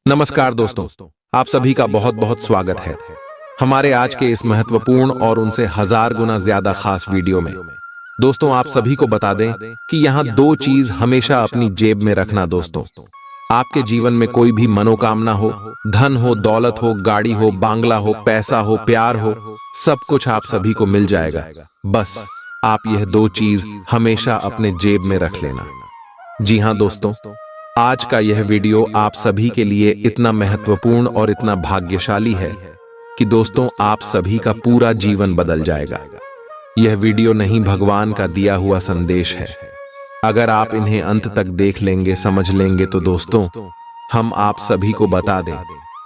नमस्कार दोस्तों, आप सभी का बहुत बहुत स्वागत है हमारे आज के इस महत्वपूर्ण और उनसे हजार गुना ज्यादा खास वीडियो में। दोस्तों, आप सभी को बता दें कि यहाँ दो चीज हमेशा अपनी जेब में रखना। दोस्तों, आपके जीवन में कोई भी मनोकामना हो, धन हो, दौलत हो, गाड़ी हो, बांग्ला हो, पैसा हो, प्यार हो, सब कुछ आप सभी को मिल जाएगा। बस आप यह दो चीज हमेशा अपने जेब में रख लेना। जी हाँ दोस्तों, आज का यह वीडियो आप सभी के लिए इतना महत्वपूर्ण और इतना भाग्यशाली है कि दोस्तों आप सभी का पूरा जीवन बदल जाएगा। यह वीडियो नहीं, भगवान का दिया हुआ संदेश है। अगर आप इन्हें अंत तक देख लेंगे, समझ लेंगे तो दोस्तों हम आप सभी को बता दें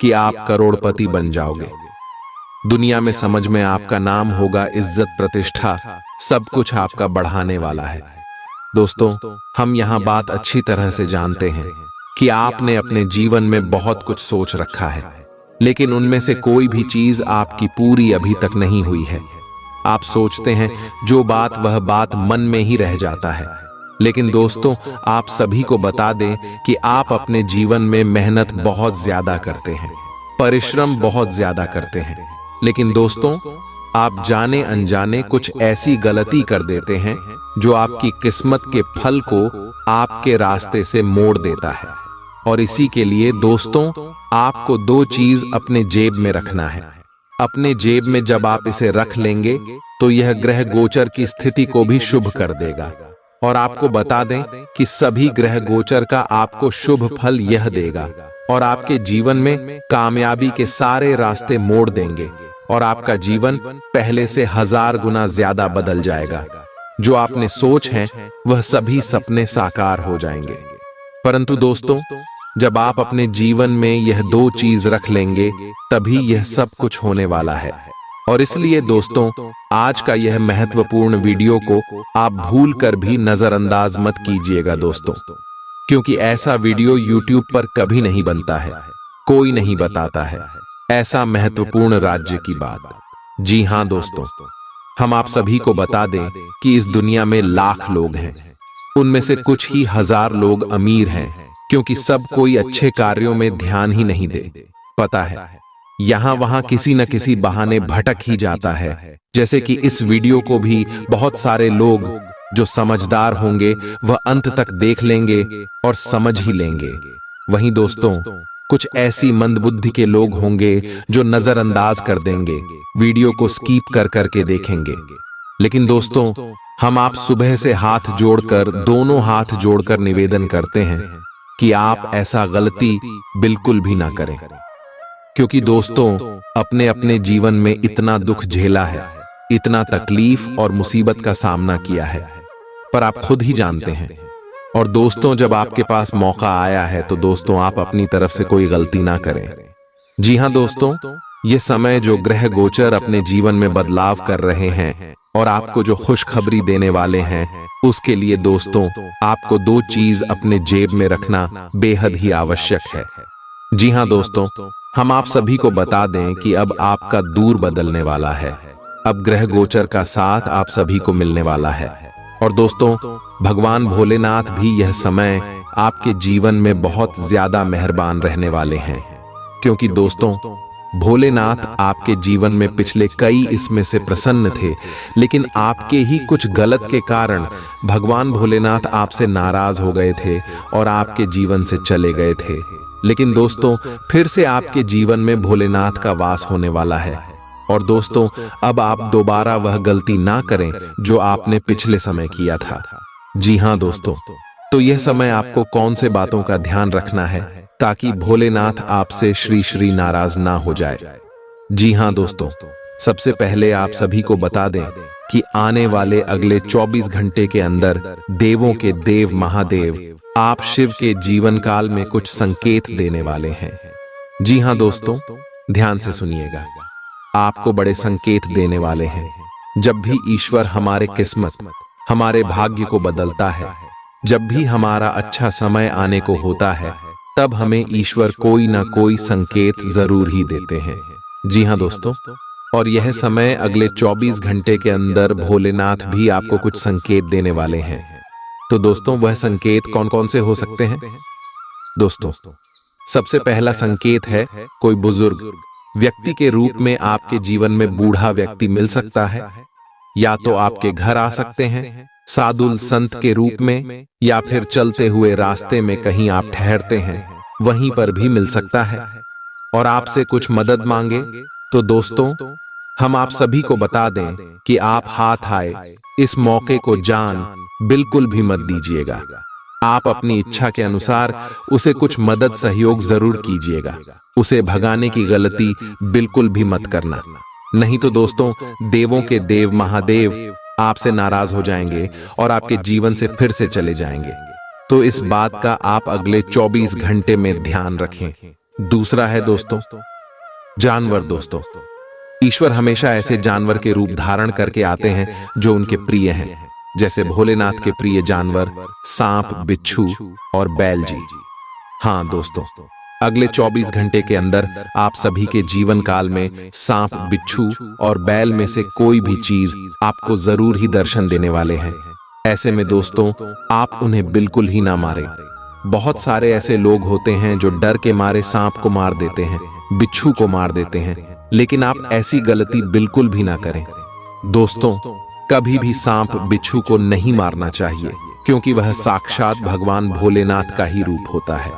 कि आप करोड़पति बन जाओगे। दुनिया में समझ में आपका नाम होगा, इज्जत, प्रतिष्ठा, सब कुछ आपका बढ़ाने वाला है। दोस्तों, हम यहाँ बात अच्छी तरह से जानते हैं कि आपने अपने जीवन में बहुत कुछ सोच रखा है, लेकिन उनमें से कोई भी चीज आपकी पूरी अभी तक नहीं हुई है। आप सोचते हैं जो बात वह बात मन में ही रह जाता है। लेकिन दोस्तों, आप सभी को बता दें कि आप अपने जीवन में मेहनत बहुत ज्यादा करते हैं, परिश्रम बहुत ज्यादा करते हैं, लेकिन दोस्तों आप जाने अनजाने कुछ ऐसी गलती कर देते हैं जो आपकी किस्मत के फल को आपके रास्ते से मोड़ देता है। और इसी के लिए दोस्तों आपको दो चीज अपने जेब में रखना है। अपने जेब में जब आप इसे रख लेंगे तो यह ग्रह गोचर की स्थिति को भी शुभ कर देगा। और आपको बता दें कि सभी ग्रह गोचर का आपको शुभ फल यह देगा और आपके जीवन में कामयाबी के सारे रास्ते मोड़ देंगे और आपका जीवन पहले से 1000 गुना ज्यादा बदल जाएगा। जो आपने सोच है वह सभी सपने साकार हो जाएंगे। परंतु दोस्तों, जब आप अपने जीवन में यह दो चीज रख लेंगे तभी यह सब कुछ होने वाला है। और इसलिए दोस्तों आज का यह महत्वपूर्ण वीडियो को आप भूल कर भी नजरअंदाज मत कीजिएगा दोस्तों, क्योंकि ऐसा वीडियो YouTube पर कभी नहीं बनता है, कोई नहीं बताता है ऐसा महत्वपूर्ण राज्य की बात। जी हाँ दोस्तों, हम आप सभी को बता दें कि इस दुनिया में लाख लोग हैं, उनमें से कुछ ही 1000 लोग अमीर हैं, क्योंकि सब कोई अच्छे कार्यों में ध्यान ही नहीं दे। पता है, यहाँ वहाँ किसी न किसी बहाने भटक ही जाता है। जैसे कि इस वीडियो को भी बहुत सारे लोग जो समझदार होंगे वह अंत तक देख लेंगे और समझ ही लेंगे। वहीं दोस्तों कुछ ऐसी मंदबुद्धि के लोग होंगे जो नजरअंदाज कर देंगे, वीडियो को स्किप कर करके देखेंगे। लेकिन दोस्तों हम आप सुबह से हाथ जोड़कर, दोनों हाथ जोड़कर निवेदन करते हैं कि आप ऐसा गलती बिल्कुल भी ना करें, क्योंकि दोस्तों अपने अपने जीवन में इतना दुख झेला है, इतना तकलीफ और मुसीबत का सामना किया है, पर आप खुद ही जानते हैं। और दोस्तों जब आपके पास मौका आया है तो दोस्तों आप अपनी तरफ से कोई गलती ना करें। जी हाँ दोस्तों, ये समय जो ग्रह गोचर अपने जीवन में बदलाव कर रहे हैं और आपको जो खुशखबरी देने वाले हैं, उसके लिए दोस्तों आपको दो चीज अपने जेब में रखना बेहद ही आवश्यक है। जी हाँ दोस्तों, हम आप सभी को बता दें कि अब आपका दूर बदलने वाला है। अब ग्रह गोचर का साथ आप सभी को मिलने वाला है। और दोस्तों भगवान भोलेनाथ भी यह समय आपके जीवन में बहुत ज्यादा मेहरबान रहने वाले हैं, क्योंकि दोस्तों भोलेनाथ आपके जीवन में पिछले कई इसमें से प्रसन्न थे, लेकिन आपके ही कुछ गलत के कारण भगवान भोलेनाथ आपसे नाराज हो गए थे और आपके जीवन से चले गए थे। लेकिन दोस्तों फिर से आपके जीवन में भोलेनाथ का वास होने वाला है। और दोस्तों अब आप दोबारा वह गलती ना करें जो आपने पिछले समय किया था। जी हाँ दोस्तों, तो यह समय आपको कौन से बातों का ध्यान रखना है ताकि भोलेनाथ आपसे श्री श्री नाराज ना हो जाए। जी हाँ दोस्तों, सबसे पहले आप सभी को बता दें कि आने वाले अगले 24 घंटे के अंदर देवों के देव महादेव आप शिव के जीवन काल में कुछ संकेत देने वाले हैं। जी हाँ दोस्तों, ध्यान से सुनिएगा, आपको बड़े संकेत देने वाले हैं। जब भी ईश्वर हमारे किस्मत, हमारे भाग्य को बदलता है, जब भी हमारा अच्छा समय आने को होता है, तब हमें ईश्वर कोई ना कोई संकेत जरूर ही देते हैं। जी हाँ दोस्तों, और यह समय अगले 24 घंटे के अंदर भोलेनाथ भी आपको कुछ संकेत देने वाले हैं। तो दोस्तों वह संकेत कौन कौन से हो सकते हैं? दोस्तों सबसे पहला संकेत है कोई बुजुर्ग व्यक्ति के रूप में आपके जीवन में बूढ़ा व्यक्ति मिल सकता है। या तो आपके घर आ सकते हैं साधु संत के रूप में, या फिर चलते हुए रास्ते में कहीं आप ठहरते हैं वहीं पर भी मिल सकता है और आपसे कुछ मदद मांगे। तो दोस्तों, हम आप सभी को बता दें कि आप हाथ आए इस मौके को जान बिल्कुल भी मत दीजिएगा। आप अपनी इच्छा के अनुसार उसे कुछ मदद सहयोग जरूर कीजिएगा। उसे भगाने की गलती बिल्कुल भी मत करना, नहीं तो दोस्तों देवों के देव महादेव आपसे नाराज हो जाएंगे और आपके जीवन से फिर से चले जाएंगे। तो इस बात का आप अगले 24 घंटे में ध्यान रखें। दूसरा है दोस्तों जानवर। दोस्तों, ईश्वर हमेशा ऐसे जानवर के रूप धारण करके आते हैं जो उनके प्रिय हैं, जैसे भोलेनाथ के प्रिय जानवर सांप, बिच्छू और बैल जी। हाँ दोस्तों, अगले 24 घंटे के अंदर आप सभी के जीवन काल में सांप, बिच्छू और बैल में से कोई भी चीज आपको जरूर ही दर्शन देने वाले हैं। ऐसे में दोस्तों आप उन्हें बिल्कुल ही ना मारें। बहुत सारे ऐसे लोग होते हैं जो डर के मारे सांप को मार देते हैं, बिच्छू को मार देते हैं, लेकिन आप ऐसी गलती बिल्कुल भी ना करें। दोस्तों, कभी भी सांप, बिच्छू को नहीं मारना चाहिए, क्योंकि वह साक्षात भगवान भोलेनाथ का ही रूप होता है।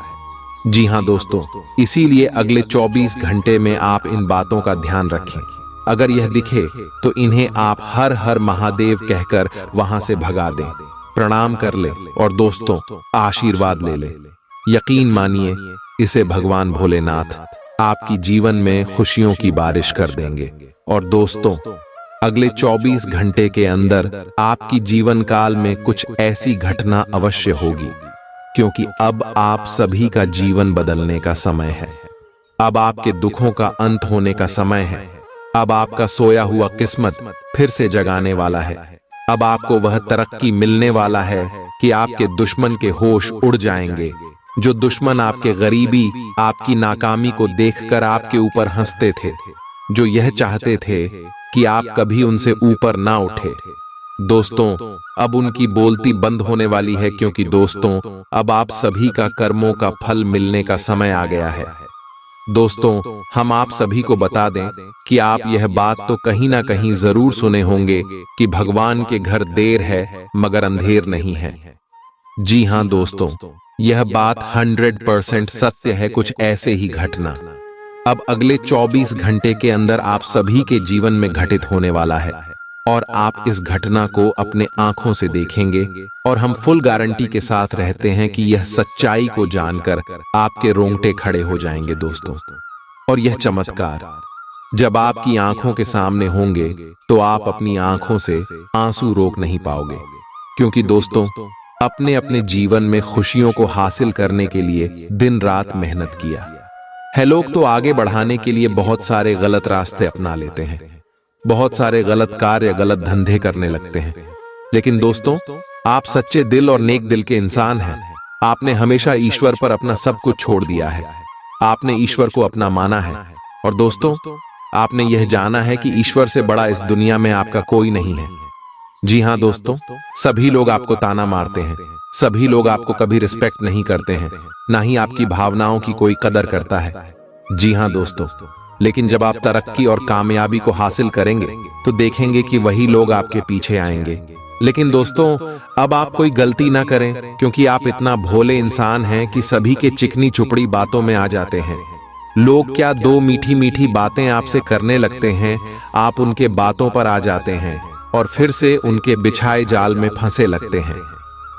जी हाँ दोस्तों, इसीलिए अगले 24 घंटे में आप इन बातों का ध्यान रखें। अगर यह दिखे तो इन्हें आप हर हर महादेव कहकर वहां से भगा दें, प्रणाम कर ले और दोस्तों आशीर्वाद ले ले। यकीन मानिए, इसे भगवान भोलेनाथ आपकी जीवन में खुशियों की बारिश कर देंगे। और दोस्तों, अगले 24 घंटे के अंदर आपकी जीवन काल में कुछ ऐसी घटना अवश्य होगी, क्योंकि अब आप सभी का जीवन बदलने का समय है। अब आपके दुखों का अंत होने का समय है। अब आपका सोया हुआ किस्मत फिर से जगाने वाला है। अब आपको वह तरक्की मिलने वाला है कि आपके दुश्मन के होश उड़ जाएंगे। जो दुश्मन आपके गरीबी, आपकी नाकामी को देखकर आपके ऊपर हंसते थे, जो यह चाहते थे कि आप कभी उनसे ऊपर ना उठे, दोस्तों अब उनकी बोलती बंद होने वाली है, क्योंकि दोस्तों अब आप सभी का कर्मों का फल मिलने का समय आ गया है। दोस्तों, हम आप सभी को बता दें कि आप यह बात तो कहीं ना कहीं जरूर सुने होंगे कि भगवान के घर देर है मगर अंधेर नहीं है। जी हाँ दोस्तों, यह बात 100% सत्य है। कुछ ऐसे ही घटना अब अगले 24 घंटे के अंदर आप सभी के जीवन में घटित होने वाला है, और आप इस घटना को अपने आंखों से देखेंगे। और हम फुल गारंटी के साथ रहते हैं कि यह सच्चाई को जानकर आपके रोंगटे खड़े हो जाएंगे दोस्तों। और यह चमत्कार जब आपकी आंखों के सामने होंगे तो आप अपनी आंखों से आंसू रोक नहीं पाओगे, क्योंकि दोस्तों अपने अपने जीवन में खुशियों को हासिल करने के लिए दिन रात मेहनत किया है। लोग तो आगे बढ़ाने के लिए बहुत सारे गलत रास्ते अपना लेते हैं, बहुत सारे गलत कार्य, गलत धंधे करने लगते हैं, लेकिन दोस्तों आप सच्चे दिल और नेक दिल के इंसान हैं। आपने हमेशा ईश्वर पर अपना सब कुछ छोड़ दिया है। आपने ईश्वर को अपना माना है, और दोस्तों आपने यह जाना है कि ईश्वर से बड़ा इस दुनिया में आपका कोई नहीं है। जी हाँ दोस्तों, सभी लोग आपको ताना मारते हैं, सभी लोग आपको कभी रिस्पेक्ट नहीं करते हैं, ना ही आपकी भावनाओं की कोई कदर करता है। जी हाँ दोस्तों, लेकिन जब आप तरक्की और कामयाबी को हासिल करेंगे तो देखेंगे कि वही लोग आपके पीछे आएंगे। लेकिन दोस्तों अब आप कोई गलती ना करें, क्योंकि आप इतना भोले इंसान हैं कि सभी के चिकनी चुपड़ी बातों में आ जाते हैं। लोग क्या दो मीठी मीठी बातें आपसे करने लगते हैं, आप उनके बातों पर आ जाते हैं और फिर से उनके बिछाए जाल में फंसे लगते हैं।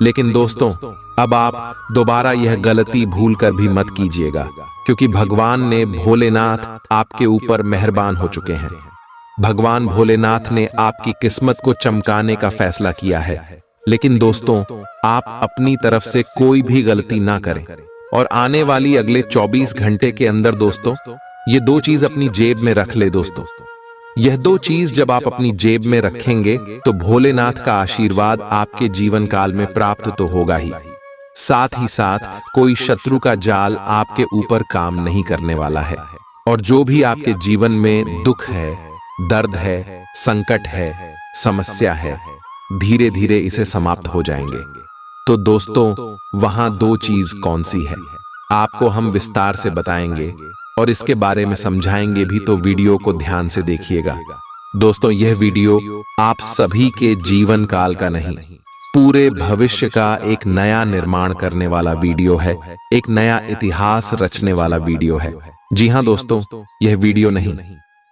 लेकिन दोस्तों अब आप दोबारा यह गलती भूल कर भी मत कीजिएगा, क्योंकि भगवान ने भोलेनाथ आपके ऊपर मेहरबान हो चुके हैं। भगवान भोलेनाथ ने आपकी किस्मत को चमकाने का फैसला किया है। लेकिन दोस्तों आप अपनी तरफ से कोई भी गलती ना करें, और आने वाली अगले 24 घंटे के अंदर दोस्तों ये दो चीज अपनी जेब में रख ले। दोस्तों यह दो चीज जब आप अपनी जेब में रखेंगे तो भोलेनाथ का आशीर्वाद आपके जीवन काल में प्राप्त तो होगा ही, साथ ही साथ कोई शत्रु का जाल आपके ऊपर काम नहीं करने वाला है। और जो भी आपके जीवन में दुख है, दर्द है, संकट है, समस्या है, धीरे धीरे इसे समाप्त हो जाएंगे। तो दोस्तों वहां दो चीज कौन सी है? आपको हम विस्तार से बताएंगे और इसके बारे में समझाएंगे भी, तो वीडियो को ध्यान से देखिएगा। दोस्तों, यह वीडियो आप सभी के जीवन काल का नहीं, पूरे भविष्य का एक नया निर्माण करने वाला वीडियो है, एक नया इतिहास रचने वाला वीडियो है। जी हाँ दोस्तों, यह वीडियो नहीं,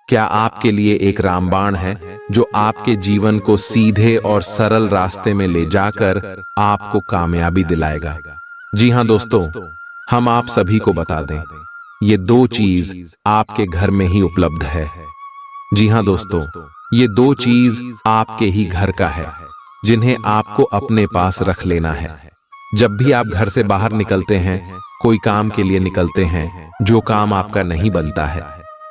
क्या आपके लिए एक रामबाण है जो आपके जीवन को सीधे और सरल रास्ते में ले जाकर आपको कामयाबी दिलाएगा। जी हाँ दोस्तों, हम आप सभी को बता दें, ये दो चीज आपके घर में ही उपलब्ध है। जी हाँ दोस्तों, ये दो चीज आपके ही घर का है, जिन्हें आपको अपने पास रख लेना है। जब भी आप घर से बाहर निकलते हैं, कोई काम के लिए निकलते हैं, जो काम आपका नहीं बनता है,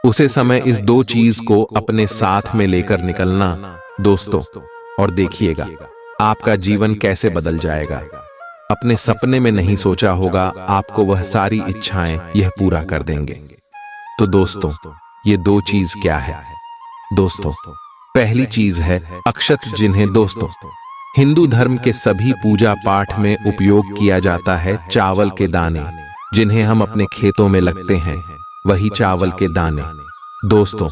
उसे समय इस दो चीज को अपने साथ में लेकर निकलना दोस्तों, और देखिएगा आपका जीवन कैसे बदल जाएगा। अपने सपने में नहीं सोचा होगा, आपको वह सारी इच्छाएं यह पूरा कर देंगे। तो दोस्तों, ये दो चीज क्या है? दोस्तों, पहली चीज है अक्षत, जिन्हें दोस्तों हिंदू धर्म के सभी पूजा पाठ में उपयोग किया जाता है। चावल के दाने, जिन्हें हम अपने खेतों में लगते हैं, वही चावल के दाने। दोस्तों,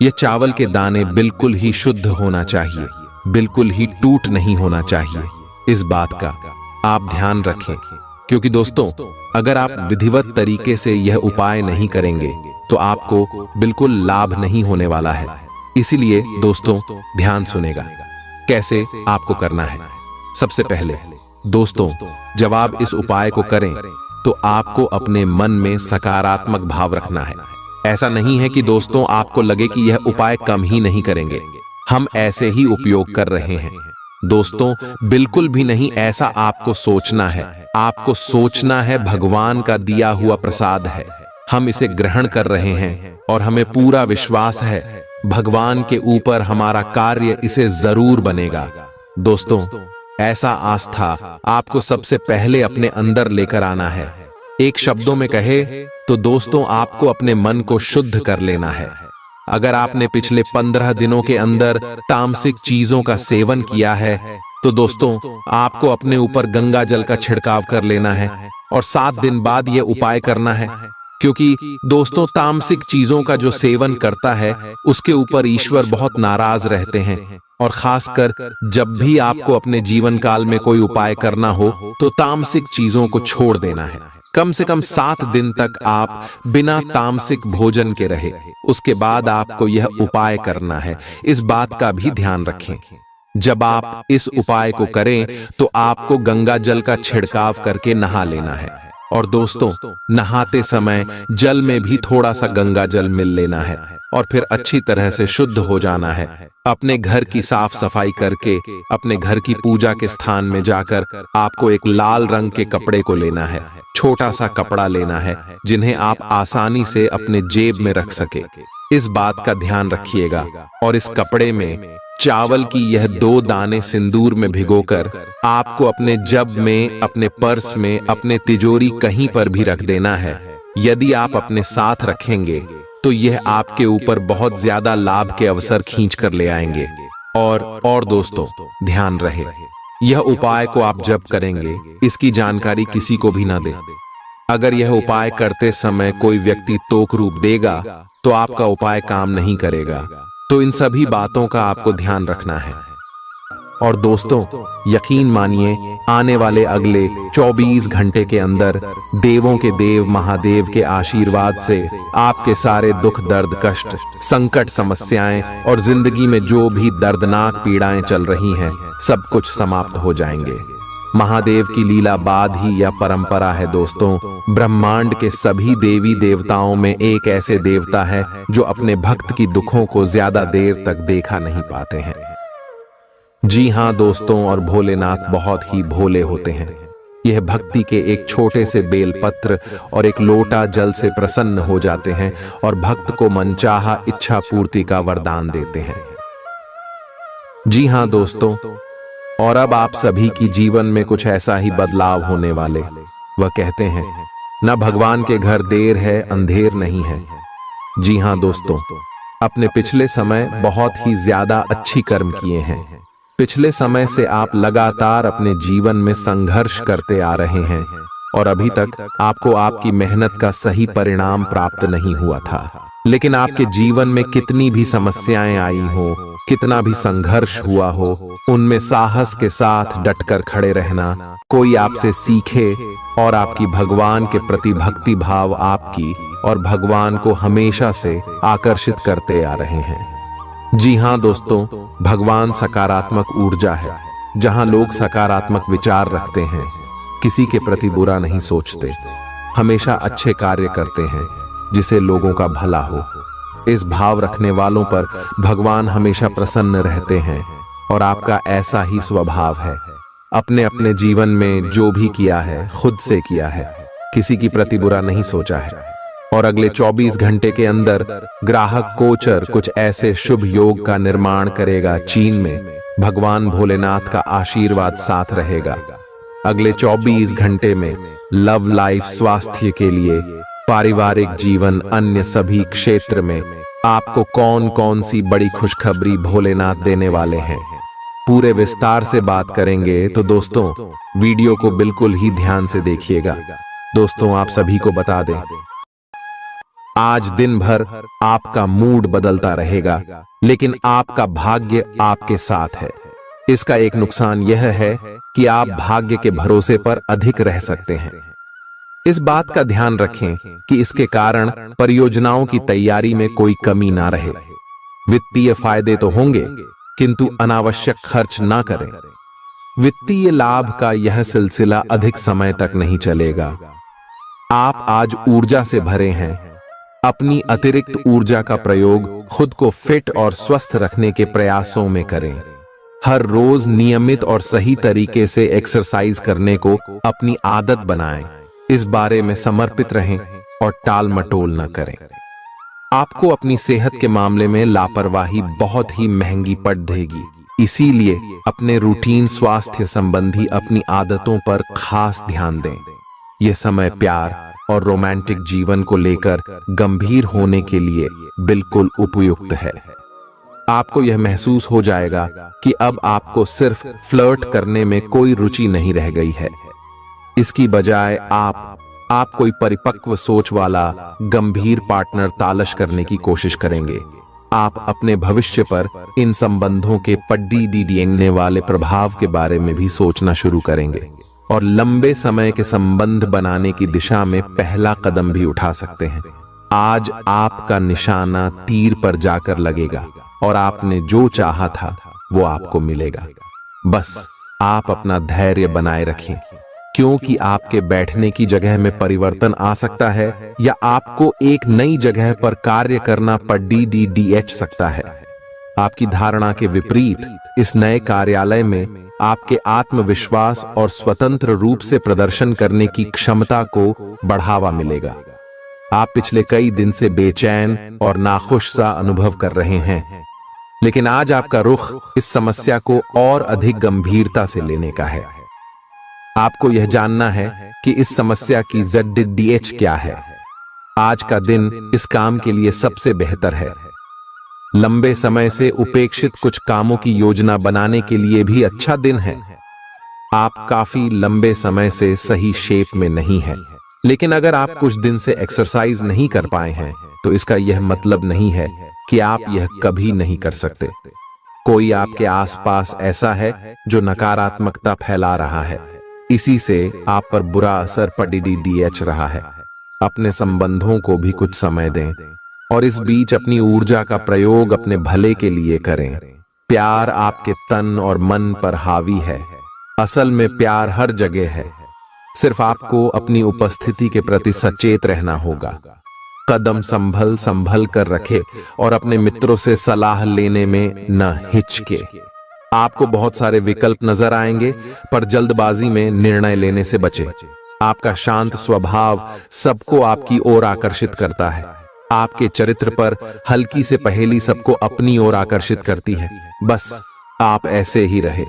ये चावल के दाने बिल्कुल ही शुद्ध होना चाहिए, बिल्कुल ही टूट नहीं होना चाहिए। इस बात का आप ध्यान रखें, क्योंकि दोस्तों, अगर आप विधिवत तरीके से यह उपाय नहीं करेंगे तो आपको बिल्कुल लाभ नहीं होने वाला है। इसीलिए दोस्तों, ध्यान सुनेगा कैसे आपको करना है। सबसे पहले दोस्तों, जब आप इस उपाय को करें तो आपको अपने मन में सकारात्मक भाव रखना है। ऐसा नहीं है कि दोस्तों आपको लगे कि यह उपाय कम ही नहीं करेंगे, हम ऐसे ही उपयोग कर रहे हैं। दोस्तों, बिल्कुल भी नहीं ऐसा आपको सोचना है। आपको सोचना है भगवान का दिया हुआ प्रसाद है, हम इसे ग्रहण कर रहे हैं और हमें पूरा विश्वास है भगवान के ऊपर, हमारा कार्य इसे जरूर बनेगा। दोस्तों, ऐसा आस्था आपको सबसे पहले अपने अंदर लेकर आना है। एक शब्दों में कहे तो दोस्तों, आपको अपने मन को शुद्ध कर लेना है। अगर आपने पिछले 15 दिनों के अंदर तामसिक चीजों का सेवन किया है तो दोस्तों, आपको अपने ऊपर गंगा जल का छिड़काव कर लेना है और 7 दिन बाद यह उपाय करना है। क्योंकि दोस्तों, तामसिक चीजों का जो सेवन करता है उसके ऊपर ईश्वर बहुत नाराज रहते हैं। और खासकर जब भी आपको अपने जीवन काल में कोई उपाय करना हो तो तामसिक चीजों को छोड़ देना है। कम से कम 7 दिन तक आप बिना तामसिक भोजन के रहे, उसके बाद आपको यह उपाय करना है। इस बात का भी ध्यान रखें। जब आप इस उपाय को करें तो आपको गंगा जल का छिड़काव करके नहा लेना है। और दोस्तों, नहाते समय जल में भी थोड़ा सा गंगा जल मिल लेना है और फिर अच्छी तरह से शुद्ध हो जाना है। अपने घर की साफ सफाई करके अपने घर की पूजा के स्थान में जाकर आपको एक लाल रंग के कपड़े को लेना है, छोटा सा कपड़ा लेना है, जिन्हें आप आसानी से अपने जेब में रख सके। इस बात का ध्यान रखिएगा। और इस कपड़े में चावल की यह 2 दाने सिंदूर में भिगोकर आपको अपने जब में, अपने पर्स में, अपने तिजोरी कहीं पर भी रख देना है। यदि आप अपने साथ रखेंगे तो यह आपके ऊपर बहुत ज्यादा लाभ के अवसर खींच कर ले आएंगे। और दोस्तों, ध्यान रहे, यह उपाय को आप जब करेंगे इसकी जानकारी किसी को भी ना दें। अगर यह उपाय करते समय कोई व्यक्ति तोक रूप देगा तो आपका उपाय काम नहीं करेगा। तो इन सभी बातों का आपको ध्यान रखना है। और दोस्तों, यकीन मानिए, आने वाले अगले 24 घंटे के अंदर देवों के देव महादेव के आशीर्वाद से आपके सारे दुख, दर्द, कष्ट, संकट, समस्याएं और जिंदगी में जो भी दर्दनाक पीड़ाएं चल रही हैं, सब कुछ समाप्त हो जाएंगे। महादेव की लीला बाद ही यह परंपरा है दोस्तों। ब्रह्मांड के सभी देवी देवताओं में एक ऐसे देवता है जो अपने भक्त की दुखों को ज्यादा देर तक देखा नहीं पाते हैं। जी हाँ दोस्तों, और भोलेनाथ बहुत ही भोले होते हैं। यह भक्ति के एक छोटे से बेलपत्र और एक लोटा जल से प्रसन्न हो जाते हैं और भक्त को मनचाहा इच्छा पूर्ति का वरदान देते हैं। जी हाँ दोस्तों, और अब आप सभी की जीवन में कुछ ऐसा ही बदलाव होने वाले। वह कहते हैं, न भगवान के घर देर है, अंधेर नहीं है। जी हाँ दोस्तों, अपने पिछले समय बहुत ही ज्यादा अच्छी कर्म किए हैं। पिछले समय से आप लगातार अपने जीवन में संघर्ष करते आ रहे हैं और अभी तक आपको आपकी मेहनत का सही परिणाम प्राप्त नहीं हुआ था। लेकिन आपके जीवन में कितनी भी समस्याएं आई हो, कितना भी संघर्ष हुआ हो, उनमें साहस के साथ डटकर खड़े रहना, कोई आपसे सीखे और आपकी भगवान के प्रति भक्ति भाव आपकी और भगवान को हमेशा से आकर्षित करते आ रहे हैं। जी हाँ दोस्तों, भगवान सकारात्मक ऊर्जा है। जहां लोग सकारात्मक विचार रखते हैं, किसी के प्रति बुरा नहीं सोचते, हमेशा अच्छे कार्य करते हैं जिसे लोगों का भला हो। इस भाव रखने वालों पर भगवान हमेशा प्रसन्न रहते हैं और आपका ऐसा ही स्वभाव है। अपने अपने जीवन में जो भी किया है खुद से किया है, किसी की प्रति बुरा नहीं सोचा है। और अगले 24 घंटे के अंदर ग्राहक गोचर कुछ ऐसे शुभ योग का निर्माण करेगा। चीन में भगवान भोलेनाथ का आशीर्वाद साथ रहेगा। अगले 24 घंटे में लव लाइफ, स्वास्थ्य के लिए, पारिवारिक जीवन, अन्य सभी क्षेत्र में आपको कौन कौन सी बड़ी खुशखबरी भोलेनाथ देने वाले हैं, पूरे विस्तार से बात करेंगे। तो दोस्तों, वीडियो को बिल्कुल ही ध्यान से देखिएगा। दोस्तों, आप सभी को बता दें, आज दिन भर आपका मूड बदलता रहेगा, लेकिन आपका भाग्य आपके साथ है। इसका एक नुकसान यह है कि आप भाग्य के भरोसे पर अधिक रह सकते हैं। इस बात का ध्यान रखें कि इसके कारण परियोजनाओं की तैयारी में कोई कमी ना रहे। वित्तीय फायदे तो होंगे, किंतु अनावश्यक खर्च ना करें। वित्तीय लाभ का यह सिलसिला अधिक समय तक नहीं चलेगा। आप आज ऊर्जा से भरे हैं। अपनी अतिरिक्त ऊर्जा का प्रयोग खुद को फिट और स्वस्थ रखने के प्रयासों में करें। हर रोज नियमित और सही तरीके से एक्सरसाइज करने को अपनी आदत बनाएं। इस बारे में समर्पित रहें और टाल मटोल न करें। आपको अपनी सेहत के मामले में लापरवाही बहुत ही महंगी पड़ देगी। इसीलिए अपने रूटीन स्वास्थ्य संबंधी अपनी आदतों पर खास ध्यान दें। यह समय प्यार और रोमांटिक जीवन को लेकर गंभीर होने के लिए बिल्कुल उपयुक्त है। आपको यह महसूस हो जाएगा कि अब आपको सिर्फ फ्लर्ट करने में कोई रुचि नहीं रह गई है। इसकी बजाय आप कोई परिपक्व सोच वाला गंभीर पार्टनर तलाश करने की कोशिश करेंगे। आप अपने भविष्य पर इन संबंधों के पड़ने वाले प्रभाव के बारे में भी सोचना शुरू करेंगे और लंबे समय के संबंध बनाने की दिशा में पहला कदम भी उठा सकते हैं। आज आपका निशाना तीर पर जाकर लगेगा और आपने जो चाहा था वो आपको मिलेगा। बस आप अपना धैर्य बनाए रखें, क्योंकि आपके बैठने की जगह में परिवर्तन आ सकता है या आपको एक नई जगह पर कार्य करना पड़ सकता है। आपकी धारणा के विपरीत इस नए कार्यालय में आपके आत्मविश्वास और स्वतंत्र रूप से प्रदर्शन करने की क्षमता को बढ़ावा मिलेगा। आप पिछले कई दिन से बेचैन और नाखुश सा अनुभव कर रहे हैं, लेकिन आज आपका रुख इस समस्या को और अधिक गंभीरता से लेने का है। आपको यह जानना है कि इस समस्या की ZDH क्या है। आज का दिन इस काम के लिए सबसे बेहतर है। लंबे समय से उपेक्षित कुछ कामों की योजना बनाने के लिए भी अच्छा दिन है। आप काफी लंबे समय से सही शेप में नहीं हैं, लेकिन अगर आप कुछ दिन से एक्सरसाइज नहीं कर पाए हैं तो इसका यह मतलब नहीं है कि आप यह कभी नहीं कर सकते। कोई आपके आसपास ऐसा है जो नकारात्मकता फैला रहा है, इसी से आप पर बुरा असर पड़ रहा है। अपने संबंधों को भी कुछ समय दें और इस बीच अपनी ऊर्जा का प्रयोग अपने भले के लिए करें। प्यार आपके तन और मन पर हावी है। असल में प्यार हर जगह है, सिर्फ आपको अपनी उपस्थिति के प्रति सचेत रहना होगा। कदम संभल कर रखे और अपने मित्रों से सलाह लेने में न हिचके। आपको बहुत सारे विकल्प नजर आएंगे, पर जल्दबाजी में निर्णय लेने से बचें। आपका शांत स्वभाव सबको आपकी ओर आकर्षित करता है। आपके चरित्र पर हल्की से पहेली सबको अपनी ओर आकर्षित करती है। बस आप ऐसे ही रहे।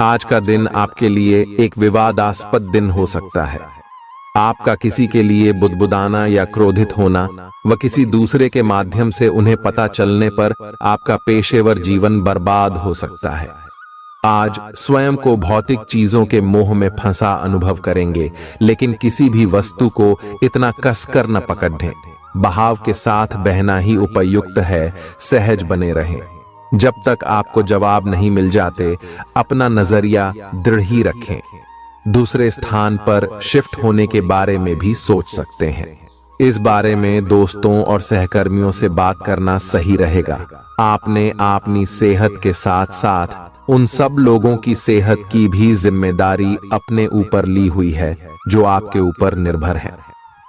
आज का दिन आपके लिए एक विवादास्पद दिन हो सकता है। आपका किसी के लिए बुदबुदाना या क्रोधित होना व किसी दूसरे के माध्यम से उन्हें पता चलने पर आपका पेशेवर जीवन बर्बाद हो सकता है। आज स्वयं को भौतिक चीजों के मोह में फंसा अनुभव करेंगे, लेकिन किसी भी वस्तु को इतना कसकर न पकड़ दें। बहाव के साथ बहना ही उपयुक्त है, सहज बने रहें। जब तक आपको जवाब नहीं मिल जाते, अपना नजरिया दृढ़ ही रखें। दूसरे स्थान पर शिफ्ट होने के बारे में भी सोच सकते हैं। इस बारे में दोस्तों और सहकर्मियों से बात करना सही रहेगा। आपने अपनी सेहत के साथ साथ उन सब लोगों की सेहत की भी जिम्मेदारी अपने ऊपर ली हुई है जो आपके ऊपर निर्भर है।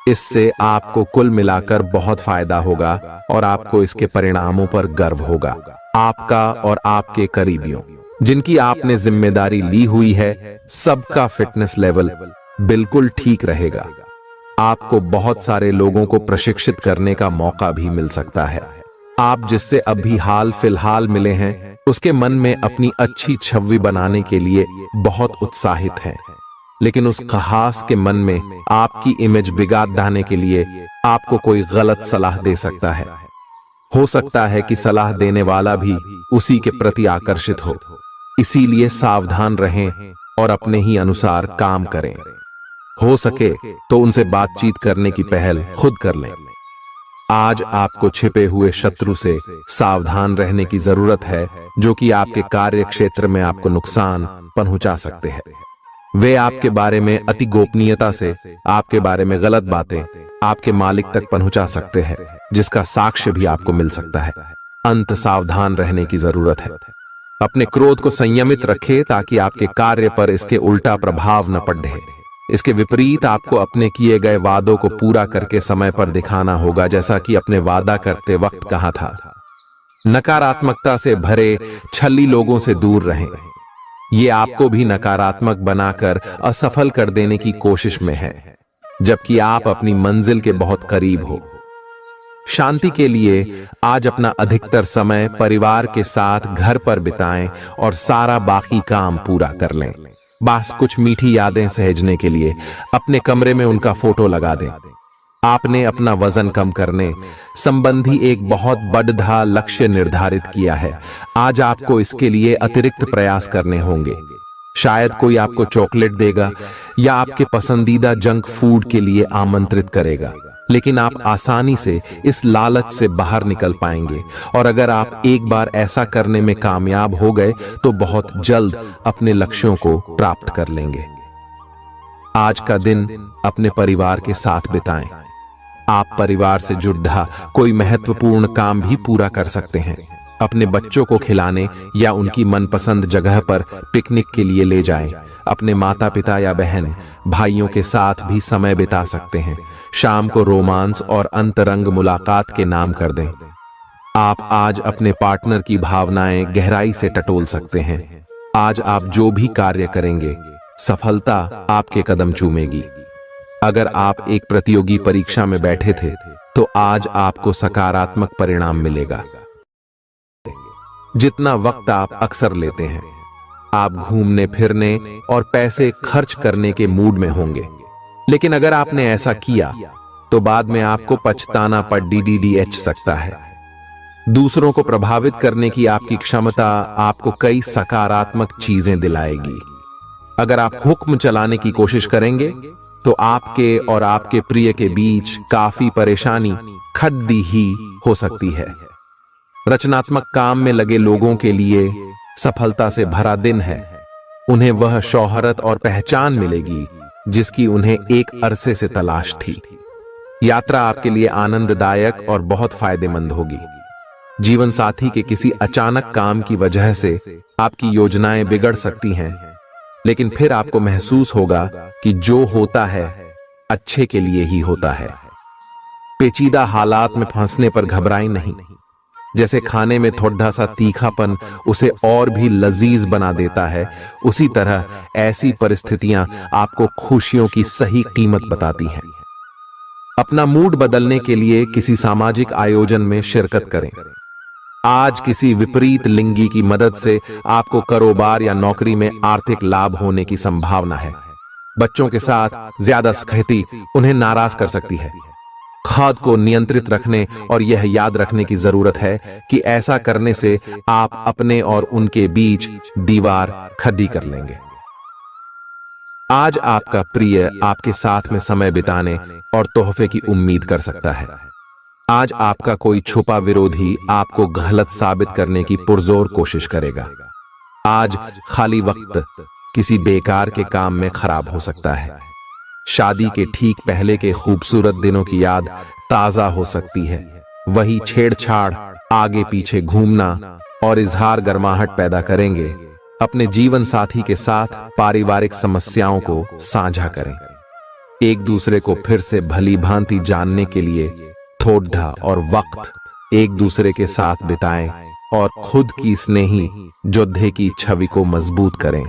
इससे आपको कुल मिलाकर बहुत फायदा होगा और आपको इसके परिणामों पर गर्व होगा। आपका और आपके करीबियों जिनकी आपने जिम्मेदारी ली हुई है, सबका फिटनेस लेवल बिल्कुल ठीक रहेगा। आपको बहुत सारे लोगों को प्रशिक्षित करने का मौका भी मिल सकता है। आप जिससे अभी हाल फिलहाल मिले हैं, उसके मन में अपनी अच्छी छवि बनाने के लिए बहुत उत्साहित हैं, लेकिन उस खास के मन में आपकी इमेज बिगाड़ डालने के लिए आपको कोई गलत सलाह दे सकता है। हो सकता है कि सलाह देने वाला भी उसी के प्रति आकर्षित हो। इसीलिए सावधान रहें और अपने ही अनुसार काम करें। हो सके तो उनसे बातचीत करने की पहल खुद कर लें। आज आपको छिपे हुए शत्रु से सावधान रहने की जरूरत है, जो कि आपके कार्य क्षेत्र में आपको नुकसान पहुंचा सकते हैं। वे आपके बारे में अति गोपनीयता से आपके बारे में गलत बातें आपके मालिक तक पहुंचा सकते हैं, जिसका साक्ष्य भी आपको मिल सकता है। अंत सावधान रहने की जरूरत है। अपने क्रोध को संयमित रखें ताकि आपके कार्य पर इसके उल्टा प्रभाव न पड़े। इसके विपरीत आपको अपने किए गए वादों को पूरा करके समय पर दिखाना होगा, जैसा कि अपने वादा करते वक्त कहा था। नकारात्मकता से भरे छली लोगों से दूर रहें। ये आपको भी नकारात्मक बनाकर असफल कर देने की कोशिश में है, जबकि आप अपनी मंजिल के बहुत करीब हो। शांति के लिए आज अपना अधिकतर समय परिवार के साथ घर पर बिताएं और सारा बाकी काम पूरा कर लें। बस कुछ मीठी यादें सहेजने के लिए अपने कमरे में उनका फोटो लगा दें। आपने अपना वजन कम करने संबंधी एक बहुत बड़ा लक्ष्य निर्धारित किया है। आज आपको इसके लिए अतिरिक्त प्रयास करने होंगे। शायद कोई आपको चॉकलेट देगा या आपके पसंदीदा जंक फूड के लिए आमंत्रित करेगा, लेकिन आप आसानी से इस लालच से बाहर निकल पाएंगे। और अगर आप एक बार ऐसा करने में कामयाब हो गए तो बहुत जल्द अपने लक्ष्यों को प्राप्त कर लेंगे। आज का दिन अपने परिवार के साथ बिताएं। आप परिवार से जुड़ा कोई महत्वपूर्ण काम भी पूरा कर सकते हैं। अपने बच्चों को खिलाने या उनकी मनपसंद जगह पर पिकनिक के लिए ले जाएं। अपने माता पिता या बहन भाइयों के साथ भी समय बिता सकते हैं। शाम को रोमांस और अंतरंग मुलाकात के नाम कर दें। आप आज अपने पार्टनर की भावनाएं गहराई से टटोल सकते हैं। आज आप जो भी कार्य करेंगे, सफलता आपके कदम चूमेगी। अगर आप एक प्रतियोगी परीक्षा में बैठे थे तो आज आपको सकारात्मक परिणाम मिलेगा। जितना वक्त आप अक्सर लेते हैं, आप घूमने फिरने और पैसे खर्च करने के मूड में होंगे, लेकिन अगर आपने ऐसा किया तो बाद में आपको पछताना पड़ DDDH सकता है। दूसरों को प्रभावित करने की आपकी क्षमता आपको कई सकारात्मक चीजें दिलाएगी। अगर आप हुक्म चलाने की कोशिश करेंगे तो आपके और आपके प्रिय के बीच काफी परेशानी खड़ी ही हो सकती है। रचनात्मक काम में लगे लोगों के लिए सफलता से भरा दिन है। उन्हें वह शोहरत और पहचान मिलेगी जिसकी उन्हें एक अरसे से तलाश थी। यात्रा आपके लिए आनंददायक और बहुत फायदेमंद होगी। जीवन साथी के किसी अचानक काम की वजह से आपकी योजनाएं बिगड़ सकती हैं, लेकिन फिर आपको महसूस होगा कि जो होता है अच्छे के लिए ही होता है। पेचीदा हालात में फंसने पर घबराएं नहीं। जैसे खाने में थोड़ा सा तीखापन उसे और भी लजीज बना देता है, उसी तरह ऐसी परिस्थितियां आपको खुशियों की सही कीमत बताती हैं। अपना मूड बदलने के लिए किसी सामाजिक आयोजन में शिरकत करें। आज किसी विपरीत लिंगी की मदद से आपको कारोबार या नौकरी में आर्थिक लाभ होने की संभावना है। बच्चों के साथ ज्यादा सख्ती उन्हें नाराज कर सकती है। खुद को नियंत्रित रखने और यह याद रखने की जरूरत है कि ऐसा करने से आप अपने और उनके बीच दीवार खड़ी कर लेंगे। आज आपका प्रिय आपके साथ में समय बिताने और तोहफे की उम्मीद कर सकता है। आज आपका कोई छुपा विरोधी आपको गलत साबित करने की पुरजोर कोशिश करेगा। आज खाली वक्त किसी बेकार के काम में खराब हो सकता है। शादी के ठीक पहले के खूबसूरत दिनों की याद ताजा हो सकती है। वही छेड़छाड़, आगे पीछे घूमना और इजहार गर्माहट पैदा करेंगे। अपने जीवन साथी के साथ पारिवारिक समस्याओं को साझा करें। एक दूसरे को फिर से भली भांति जानने के लिए थोड़ा और वक्त एक दूसरे के साथ बिताएं और खुद की स्नेही योद्धे की छवि को मजबूत करें।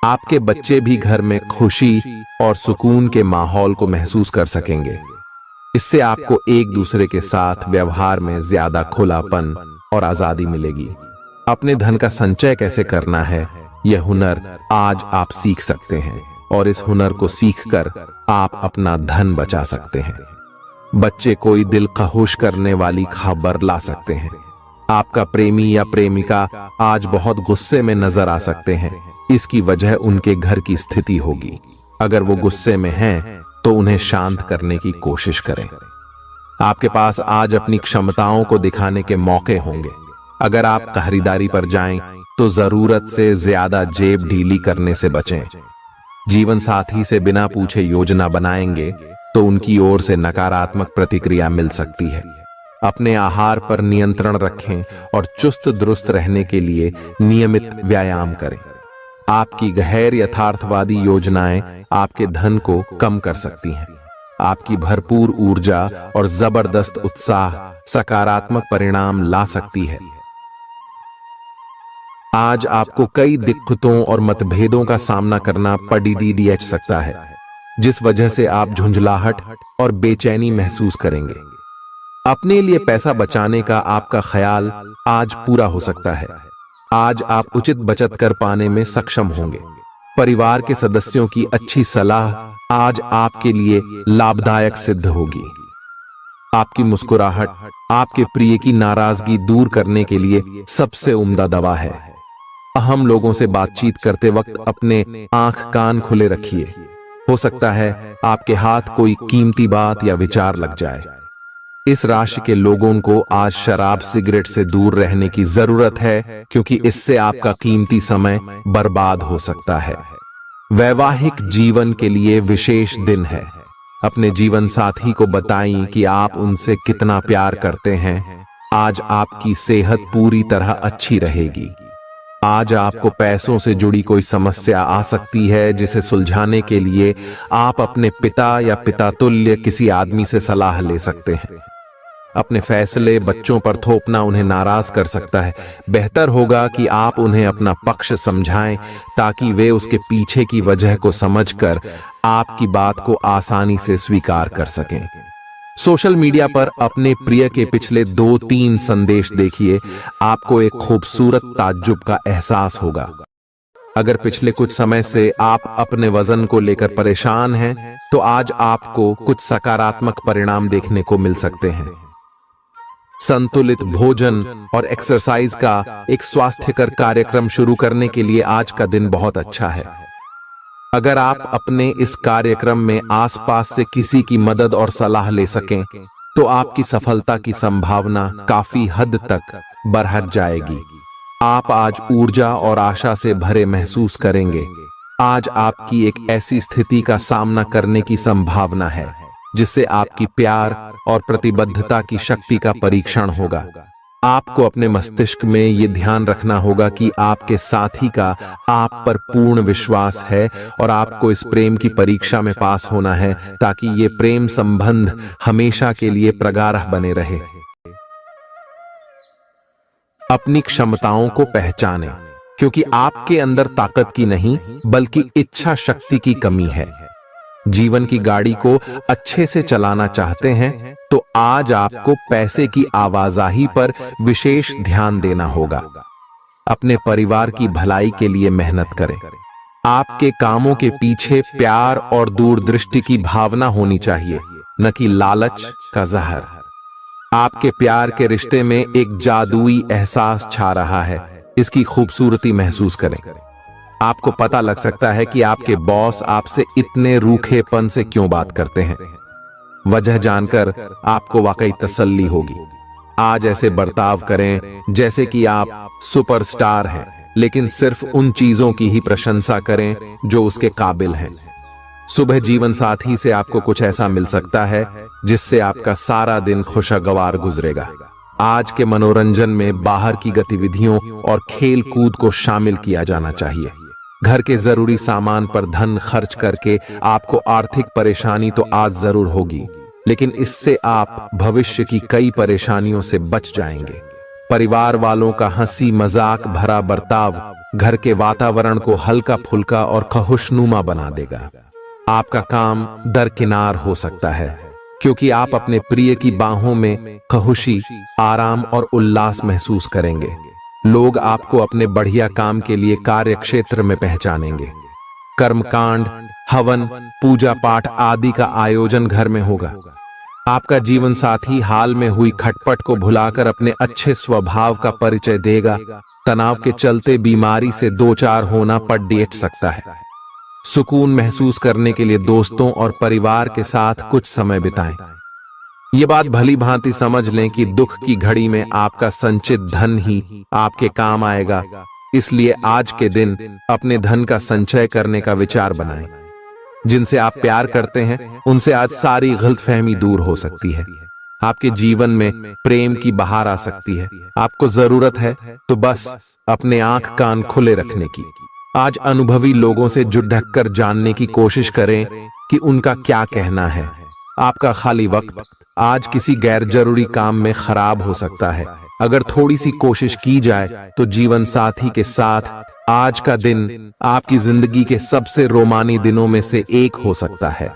आपके बच्चे भी घर में खुशी और सुकून के माहौल को महसूस कर सकेंगे। इससे आपको एक दूसरे के साथ व्यवहार में ज्यादा खुलापन और आजादी मिलेगी। अपने धन का संचय कैसे करना है, यह हुनर आज आप सीख सकते हैं और इस हुनर को सीखकर आप अपना धन बचा सकते हैं। बच्चे कोई दिल खहुश करने वाली खबर ला सकते हैं। आपका प्रेमी या प्रेमिका आज बहुत गुस्से में नजर आ सकते हैं। इसकी वजह उनके घर की स्थिति होगी। अगर वो गुस्से में हैं, तो उन्हें शांत करने की कोशिश करें। आपके पास आज अपनी क्षमताओं को दिखाने के मौके होंगे। अगर आप खरीदारी पर जाएं, तो जरूरत से ज्यादा जेब ढीली करने से बचें। जीवन साथी से बिना पूछे योजना बनाएंगे तो उनकी ओर से नकारात्मक प्रतिक्रिया मिल सकती है। अपने आहार पर नियंत्रण रखें और चुस्त दुरुस्त रहने के लिए नियमित व्यायाम करें। आपकी गैर यथार्थवादी योजनाएं आपके धन को कम कर सकती हैं। आपकी भरपूर ऊर्जा और जबरदस्त उत्साह सकारात्मक परिणाम ला सकती है। आज आपको कई दिक्कतों और मतभेदों का सामना करना पड़ सकता है, जिस वजह से आप झुंझलाहट और बेचैनी महसूस करेंगे। अपने लिए पैसा बचाने का आपका ख्याल आज पूरा हो सकता है। आज आप उचित बचत कर पाने में सक्षम होंगे। परिवार के सदस्यों की अच्छी सलाह आज आपके लिए लाभदायक सिद्ध होगी। आपकी मुस्कुराहट आपके प्रिय की नाराजगी दूर करने के लिए सबसे उम्दा दवा है। अहम लोगों से बातचीत करते वक्त अपने आंख कान खुले रखिए। हो सकता है आपके हाथ कोई कीमती बात या विचार लग जाए। इस राशि के लोगों को आज शराब सिगरेट से दूर रहने की जरूरत है, क्योंकि इससे आपका कीमती समय बर्बाद हो सकता है। वैवाहिक जीवन के लिए विशेष दिन है। अपने जीवन साथी को बताएं कि आप उनसे कितना प्यार करते हैं। आज आपकी सेहत पूरी तरह अच्छी रहेगी। आज आपको पैसों से जुड़ी कोई समस्या आ सकती है, जिसे सुलझाने के लिए आप अपने पिता या पिता तुल्य किसी आदमी से सलाह ले सकते हैं। अपने फैसले बच्चों पर थोपना उन्हें नाराज कर सकता है। बेहतर होगा कि आप उन्हें अपना पक्ष समझाएं, ताकि वे उसके पीछे की वजह को समझकर आपकी बात को आसानी से स्वीकार कर सकें। सोशल मीडिया पर अपने प्रिय के पिछले 2-3 संदेश देखिए। आपको एक खूबसूरत ताज्जुब का एहसास होगा। अगर पिछले कुछ समय से आप अपने वजन को लेकर परेशान हैं, तो आज आपको कुछ सकारात्मक परिणाम देखने को मिल सकते हैं। संतुलित भोजन और एक्सरसाइज का एक स्वास्थ्यकर कार्यक्रम शुरू करने के लिए आज का दिन बहुत अच्छा है। अगर आप अपने इस कार्यक्रम में आसपास से किसी की मदद और सलाह ले सकें, तो आपकी सफलता की संभावना काफी हद तक बढ़ जाएगी। आप आज ऊर्जा और आशा से भरे महसूस करेंगे। आज आपकी एक ऐसी स्थिति का सामना करने की संभावना है जिससे आपकी प्यार और प्रतिबद्धता की शक्ति का परीक्षण होगा। आपको अपने मस्तिष्क में यह ध्यान रखना होगा कि आपके साथी का आप पर पूर्ण विश्वास है और आपको इस प्रेम की परीक्षा में पास होना है, ताकि ये प्रेम संबंध हमेशा के लिए प्रगाढ़ बने रहे। अपनी क्षमताओं को पहचानें, क्योंकि आपके अंदर ताकत की नहीं बल्कि इच्छा शक्ति की कमी है। जीवन की गाड़ी को अच्छे से चलाना चाहते हैं, तो आज आपको पैसे की आवाजाही पर विशेष ध्यान देना होगा। अपने परिवार की भलाई के लिए मेहनत करें। आपके कामों के पीछे प्यार और दूरदृष्टि की भावना होनी चाहिए। न कि लालच का जहर। आपके प्यार के रिश्ते में एक जादुई एहसास छा रहा है, इसकी खूबसूरती महसूस करें। आपको पता लग सकता है कि आपके बॉस आपसे इतने रूखेपन से क्यों बात करते हैं। वजह जानकर आपको वाकई तसल्ली होगी। आज ऐसे बर्ताव करें जैसे कि आप सुपरस्टार हैं, लेकिन सिर्फ उन चीजों की ही प्रशंसा करें जो उसके काबिल हैं। सुबह जीवन साथी से आपको कुछ ऐसा मिल सकता है जिससे आपका सारा दिन खुशगवार गुजरेगा। आज के मनोरंजन में बाहर की गतिविधियों और खेल कूद को शामिल किया जाना चाहिए। घर के जरूरी सामान पर धन खर्च करके आपको आर्थिक परेशानी तो आज जरूर होगी, लेकिन इससे आप भविष्य की कई परेशानियों से बच जाएंगे। परिवार वालों का हंसी मजाक भरा बर्ताव घर के वातावरण को हल्का फुल्का और खुशनुमा बना देगा। आपका काम दरकिनार हो सकता है, क्योंकि आप अपने प्रिय की बाहों में खुशी, आराम और उल्लास महसूस करेंगे। लोग आपको अपने बढ़िया काम के लिए कार्य क्षेत्र में पहचानेंगे। कर्मकांड, हवन, पूजा पाठ आदि का आयोजन घर में होगा। आपका जीवन साथी हाल में हुई खटपट को भुलाकर अपने अच्छे स्वभाव का परिचय देगा। तनाव के चलते बीमारी से दो चार होना पड़ सकता है। सुकून महसूस करने के लिए दोस्तों और परिवार के साथ कुछ समय बिताएं। ये बात भली भांति समझ लें कि दुख की घड़ी में आपका संचित धन ही आपके काम आएगा, इसलिए आज के दिन अपने धन का संचय करने का विचार बनाएं। जिनसे आप प्यार करते हैं उनसे आज सारी गलतफहमी दूर हो सकती है। आपके जीवन में प्रेम की बहार आ सकती है। आपको जरूरत है तो बस अपने आंख कान खुले रखने की। आज अनुभवी लोगों से जुड़ ढक कर जानने की कोशिश करें कि उनका क्या कहना है। आपका खाली वक्त आज किसी गैर जरूरी काम में खराब हो सकता है। अगर थोड़ी सी कोशिश की जाए तो जीवन साथी के साथ आज का दिन आपकी जिंदगी के सबसे रोमानी दिनों में से एक हो सकता है।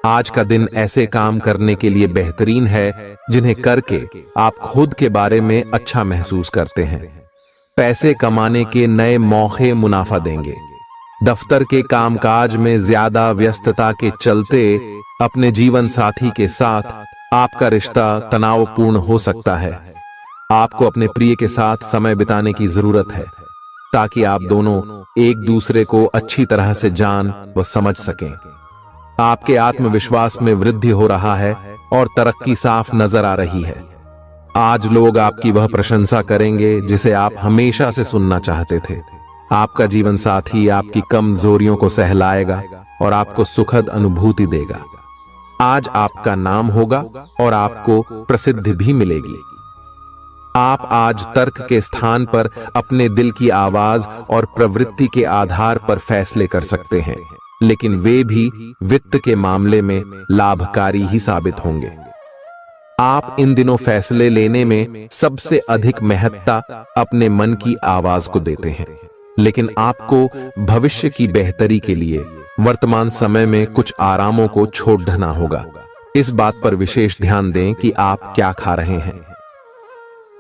आज का दिन ऐसे काम करने के लिए बेहतरीन है जिन्हें करके आप खुद के बारे में अच्छा महसूस करते हैं। पैसे कमाने के नए मौके मुनाफा देंगे। दफ्तर के कामकाज में ज्यादा व्यस्तता के चलते अपने जीवन साथी के साथ आपका रिश्ता तनावपूर्ण हो सकता है। आपको अपने प्रिय के साथ समय बिताने की जरूरत है ताकि आप दोनों एक दूसरे को अच्छी तरह से जान व समझ सकें। आपके आत्मविश्वास में वृद्धि हो रहा है और तरक्की साफ नजर आ रही है। आज लोग आपकी वह प्रशंसा करेंगे जिसे आप हमेशा से सुनना चाहते थे। आपका जीवन साथी आपकी कमजोरियों को सहलाएगा और आपको सुखद अनुभूति देगा। आज आपका नाम होगा और आपको प्रसिद्धि भी मिलेगी। आप आज तर्क के स्थान पर अपने दिल की आवाज और प्रवृत्ति के आधार पर फैसले कर सकते हैं, लेकिन वे भी वित्त के मामले में लाभकारी ही साबित होंगे। आप इन दिनों फैसले लेने में सबसे अधिक महत्ता अपने मन की आवाज को देते हैं, लेकिन आपको भविष्य की बेहतरी के लिए वर्तमान समय में कुछ आरामों को छोड़ना होगा। इस बात पर विशेष ध्यान दें कि आप क्या खा रहे हैं।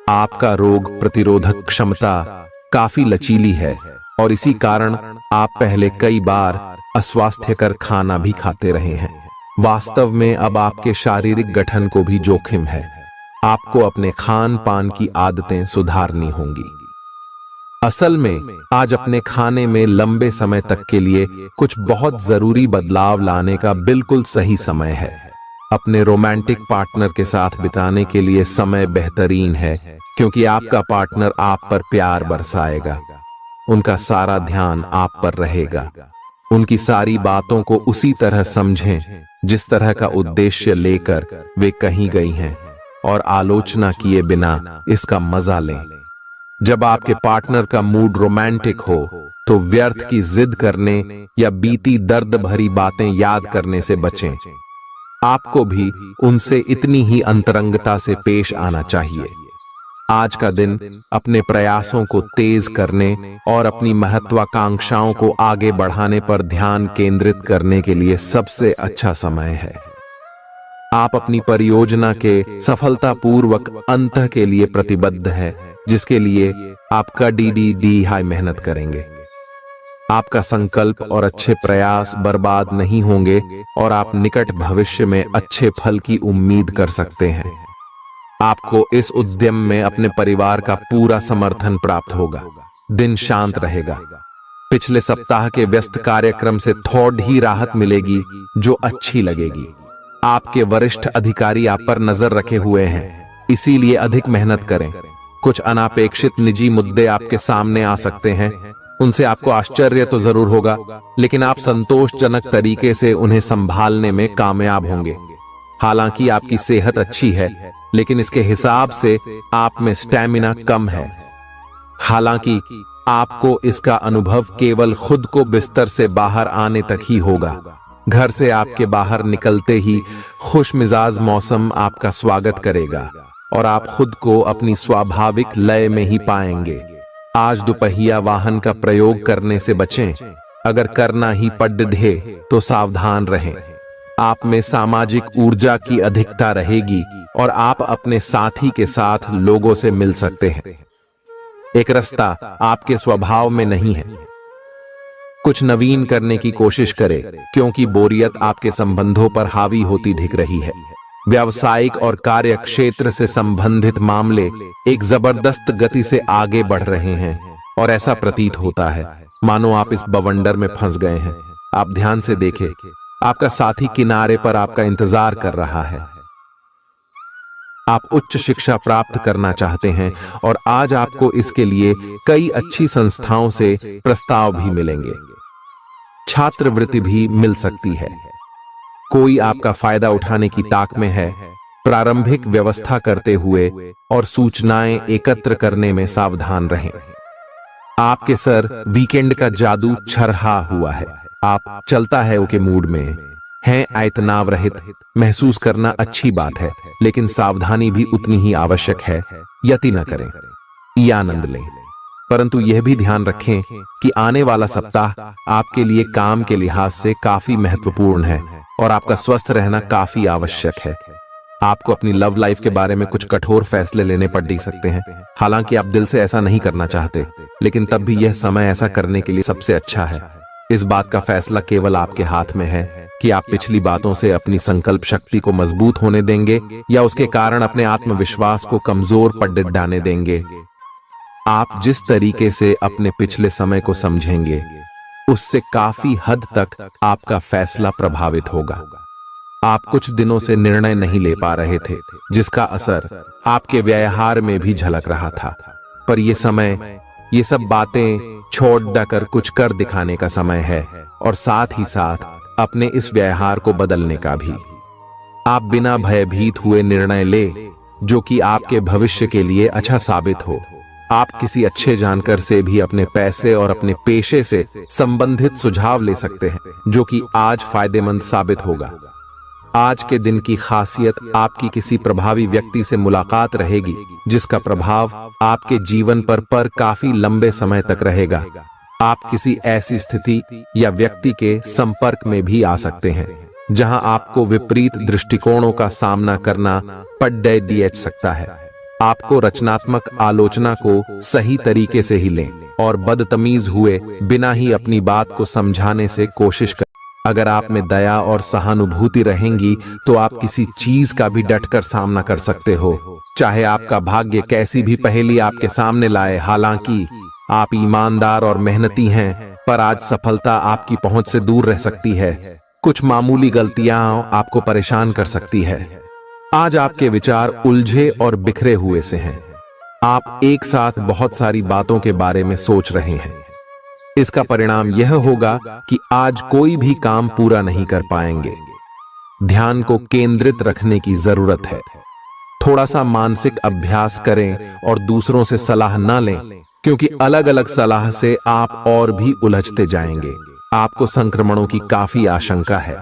आपका रोग प्रतिरोधक क्षमता काफी लचीली है और इसी कारण आप पहले कई बार अस्वास्थ्यकर खाना भी खाते रहे हैं। वास्तव में अब आपके शारीरिक गठन को भी जोखिम है। आपको अपने खान पान की आदतें सुधारनी होंगी। असल में आज अपने खाने में लंबे समय तक के लिए कुछ बहुत जरूरी बदलाव लाने का बिल्कुल सही समय है। अपने रोमांटिक पार्टनर के साथ बिताने के लिए समय बेहतरीन है, क्योंकि आपका पार्टनर आप पर प्यार बरसाएगा। उनका सारा ध्यान आप पर रहेगा। उनकी सारी बातों को उसी तरह समझें जिस तरह का उद्देश्य लेकर वे कहीं गई हैं, और आलोचना किए बिना इसका मजा लें। जब आपके पार्टनर का मूड रोमांटिक हो तो व्यर्थ की जिद करने या बीती दर्द भरी बातें याद करने से बचें। आपको भी उनसे इतनी ही अंतरंगता से पेश आना चाहिए। आज का दिन अपने प्रयासों को तेज करने और अपनी महत्वाकांक्षाओं को आगे बढ़ाने पर ध्यान केंद्रित करने के लिए सबसे अच्छा समय है। आप अपनी परियोजना के सफलतापूर्वक अंत के लिए प्रतिबद्ध है, जिसके लिए आप कड़ी हाई मेहनत करेंगे। आपका संकल्प और अच्छे प्रयास बर्बाद नहीं होंगे और आप निकट भविष्य में अच्छे फल की उम्मीद कर सकते हैं। आपको इस उद्यम में अपने परिवार का पूरा समर्थन प्राप्त होगा। दिन शांत रहेगा। पिछले सप्ताह के व्यस्त कार्यक्रम से थोड़ी ही राहत मिलेगी जो अच्छी लगेगी। आपके वरिष्ठ अधिकारी आप पर नजर रखे हुए हैं, इसीलिए अधिक मेहनत करें। कुछ अनापेक्षित निजी मुद्दे आपके सामने आ सकते हैं, उनसे आपको आश्चर्य तो जरूर होगा, लेकिन आप संतोषजनक तरीके से उन्हें संभालने में कामयाब होंगे। हालांकि आपकी सेहत अच्छी है, लेकिन इसके हिसाब से आप में स्टैमिना कम है। हालांकि आपको इसका अनुभव केवल खुद को बिस्तर से बाहर आने तक ही होगा। घर से आपके बाहर निकलते ही खुशमिजाज मौसम आपका स्वागत करेगा और आप खुद को अपनी स्वाभाविक लय में ही पाएंगे। आज दुपहिया वाहन का प्रयोग करने से बचें। अगर करना ही पड़े तो सावधान रहें। आप में सामाजिक ऊर्जा की अधिकता रहेगी और आप अपने साथी के साथ लोगों से मिल सकते हैं। एक रास्ता आपके स्वभाव में नहीं है। कुछ नवीन करने की कोशिश करें, क्योंकि बोरियत आपके संबंधों पर हावी होती दिख रही है। व्यावसायिक और कार्य क्षेत्र से संबंधित मामले एक जबरदस्त गति से आगे बढ़ रहे हैं और ऐसा प्रतीत होता है मानो आप इस बवंडर में फंस गए हैं। आप ध्यान से देखें, आपका साथी किनारे पर आपका इंतजार कर रहा है। आप उच्च शिक्षा प्राप्त करना चाहते हैं और आज आपको इसके लिए कई अच्छी संस्थाओं से प्रस्ताव भी मिलेंगे। छात्रवृत्ति भी मिल सकती है। कोई आपका फायदा उठाने की ताक में है। प्रारंभिक व्यवस्था करते हुए और सूचनाएं एकत्र करने में सावधान रहें। आपके सर वीकेंड का जादू छरहा हुआ है। आप चलता है के मूड में हैं। तनाव रहित महसूस करना अच्छी बात है, लेकिन सावधानी भी उतनी ही आवश्यक है। यति न करें, ये आनंद लें, परंतु यह भी ध्यान रखें कि आने वाला सप्ताह आपके लिए काम के लिहाज से काफी महत्वपूर्ण है और आपका स्वस्थ रहना काफी आवश्यक है। आपको अपनी लव लाइफ के बारे में कुछ कठोर फैसले लेने पड़ भी सकते हैं। हालांकि आप दिल से ऐसा नहीं करना चाहते, लेकिन तब भी यह समय ऐसा करने के लिए सबसे अच्छा है। इस बात का फैसला केवल आपके हाथ में है कि आप पिछली बातों से अपनी संकल्प शक्ति को मजबूत होने देंगे या उसके कारण अपने आत्मविश्वास को कमजोर पड़ डालने देंगे। आप जिस तरीके से अपने पिछले समय को समझेंगे, उससे काफी हद तक आपका फैसला प्रभावित होगा। आप कुछ दिनों से निर्णय नहीं ले पा रहे थे, जिसका असर आपके व्यवहार में भी झलक रहा था। पर यह समय, ये सब बातें छोड़ डाकर कुछ कर दिखाने का समय है और साथ ही साथ अपने इस व्यवहार को बदलने का भी। आप बिना भयभीत हुए निर्णय ले जो कि आपके भविष्य के लिए अच्छा साबित हो। आप किसी अच्छे जानकार से भी अपने पैसे और अपने पेशे से संबंधित सुझाव ले सकते हैं, जो कि आज फायदेमंद साबित होगा। आज के दिन की खासियत आपकी किसी प्रभावी व्यक्ति से मुलाकात रहेगी, जिसका प्रभाव आपके जीवन पर काफी लंबे समय तक रहेगा। आप किसी ऐसी स्थिति या व्यक्ति के संपर्क में भी आ सकते हैं जहां आपको विपरीत दृष्टिकोणों का सामना करना पड़ सकता है। आपको रचनात्मक आलोचना को सही तरीके से ही लें और बदतमीज हुए बिना ही अपनी बात को समझाने से कोशिश करें। अगर आप में दया और सहानुभूति रहेंगी तो आप किसी चीज का भी डटकर सामना कर सकते हो, चाहे आपका भाग्य कैसी भी पहेली आपके सामने लाए। हालांकि आप ईमानदार और मेहनती हैं, पर आज सफलता आपकी पहुंच से दूर रह सकती है। कुछ मामूली गलतियां आपको परेशान कर सकती है। आज आपके विचार उलझे और बिखरे हुए से हैं। आप एक साथ बहुत सारी बातों के बारे में सोच रहे हैं। इसका परिणाम यह होगा कि आज कोई भी काम पूरा नहीं कर पाएंगे। ध्यान को केंद्रित रखने की जरूरत है। थोड़ा सा मानसिक अभ्यास करें और दूसरों से सलाह न लें, क्योंकि अलग अलग सलाह से आप और भी उलझते जाएंगे। आपको संक्रमणों की काफी आशंका है,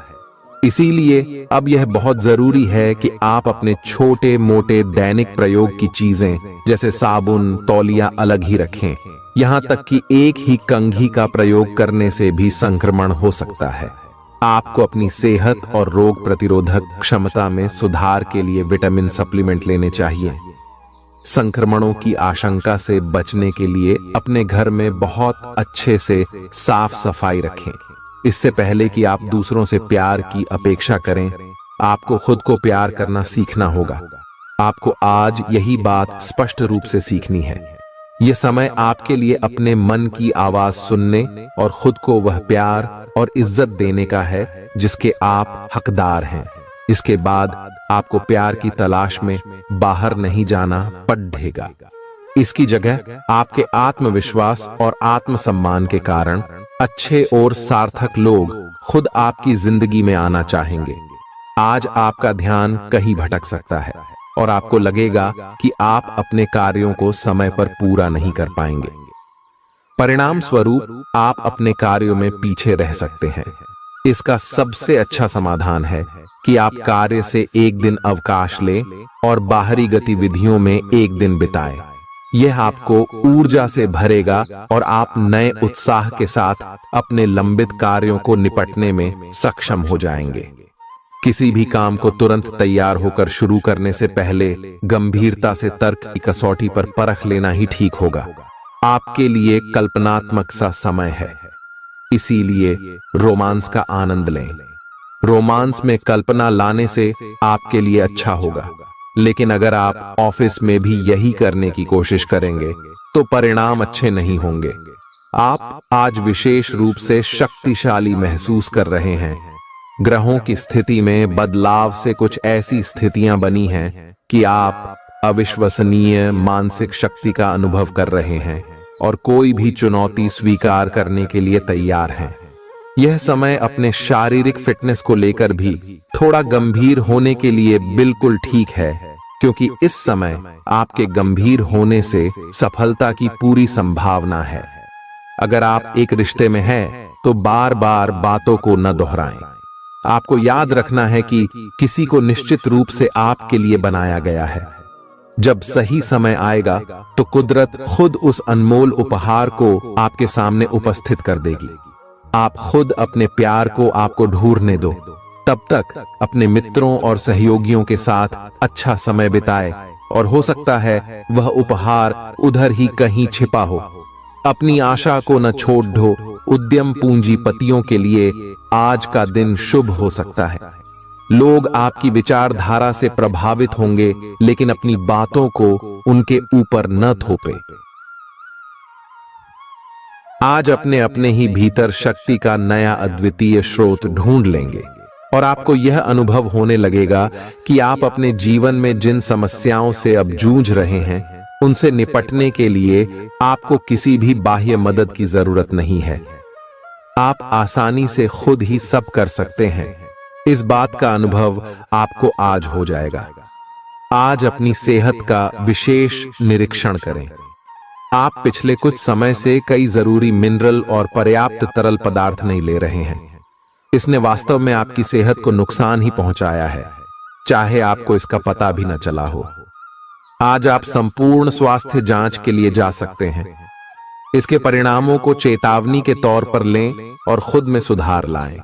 इसीलिए अब यह बहुत जरूरी है कि आप अपने छोटे मोटे दैनिक प्रयोग की चीजें जैसे साबुन, तौलिया अलग ही रखें। यहां तक कि एक ही कंघी का प्रयोग करने से भी संक्रमण हो सकता है। आपको अपनी सेहत और रोग प्रतिरोधक क्षमता में सुधार के लिए विटामिन सप्लीमेंट लेने चाहिए। संक्रमणों की आशंका से बचने के लिए अपने घर में बहुत अच्छे से साफ सफाई रखें। इससे पहले कि आप दूसरों से प्यार की अपेक्षा करें, आपको खुद को प्यार करना सीखना होगा। आपको आज यही बात स्पष्ट रूप से सीखनी है। यह समय आपके लिए अपने मन की आवाज सुनने और खुद को वह प्यार और इज्जत देने का है जिसके आप हकदार हैं। इसके बाद आपको प्यार की तलाश में बाहर नहीं जाना पड़ेगा। इसकी जगह आपके आत्मविश्वास और आत्मसम्मान के कारण अच्छे और सार्थक लोग खुद आपकी जिंदगी में आना चाहेंगे। आज आपका ध्यान कहीं भटक सकता है और आपको लगेगा कि आप अपने कार्यों को समय पर पूरा नहीं कर पाएंगे। परिणाम स्वरूप आप अपने कार्यों में पीछे रह सकते हैं। इसका सबसे अच्छा समाधान है कि आप कार्य से एक दिन अवकाश लें और बाहरी गतिविधियों में एक दिन बिताएं। यह आपको ऊर्जा से भरेगा और आप नए उत्साह के साथ अपने लंबित कार्यों को निपटने में सक्षम हो जाएंगे। किसी भी काम को तुरंत तैयार होकर शुरू करने से पहले गंभीरता से तर्क की कसौटी पर परख लेना ही ठीक होगा। आपके लिए कल्पनात्मक सा समय है, इसीलिए रोमांस का आनंद लें। रोमांस में कल्पना लाने से आपके लिए अच्छा होगा, लेकिन अगर आप ऑफिस में भी यही करने की कोशिश करेंगे तो परिणाम अच्छे नहीं होंगे। आप आज विशेष रूप से शक्तिशाली महसूस कर रहे हैं। ग्रहों की स्थिति में बदलाव से कुछ ऐसी स्थितियां बनी हैं कि आप अविश्वसनीय मानसिक शक्ति का अनुभव कर रहे हैं और कोई भी चुनौती स्वीकार करने के लिए तैयार हैं। यह समय अपने शारीरिक फिटनेस को लेकर भी थोड़ा गंभीर होने के लिए बिल्कुल ठीक है, क्योंकि इस समय आपके गंभीर होने से सफलता की पूरी संभावना है। अगर आप एक रिश्ते में हैं तो बार बार बातों को न दोहराएं। आपको याद रखना है कि किसी को निश्चित रूप से आपके लिए बनाया गया है। जब सही समय आएगा तो कुदरत खुद उस अनमोल उपहार को आपके सामने उपस्थित कर देगी। आप खुद अपने प्यार को आपको ढूंढने दो। तब तक अपने मित्रों और सहयोगियों के साथ अच्छा समय बिताएं और हो सकता है वह उपहार उधर ही कहीं छिपा हो। अपनी आशा को न छोड़ दो। उद्यम पूंजीपतियों के लिए आज का दिन शुभ हो सकता है। लोग आपकी विचारधारा से प्रभावित होंगे, लेकिन अपनी बातों को उनके ऊपर न थोपे। आज अपने अपने ही भीतर शक्ति का नया अद्वितीय स्रोत ढूंढ लेंगे और आपको यह अनुभव होने लगेगा कि आप अपने जीवन में जिन समस्याओं से अब जूझ रहे हैं, उनसे निपटने के लिए आपको किसी भी बाह्य मदद की जरूरत नहीं है। आप आसानी से खुद ही सब कर सकते हैं। इस बात का अनुभव आपको आज हो जाएगा। आज अपनी सेहत का विशेष निरीक्षण करें। आप पिछले कुछ समय से कई जरूरी मिनरल और पर्याप्त तरल पदार्थ नहीं ले रहे हैं। इसने वास्तव में आपकी सेहत को नुकसान ही पहुंचाया है, चाहे आपको इसका पता भी न चला हो। आज आप संपूर्ण स्वास्थ्य जांच के लिए जा सकते हैं। इसके परिणामों को चेतावनी के तौर पर लें और खुद में सुधार लाएं।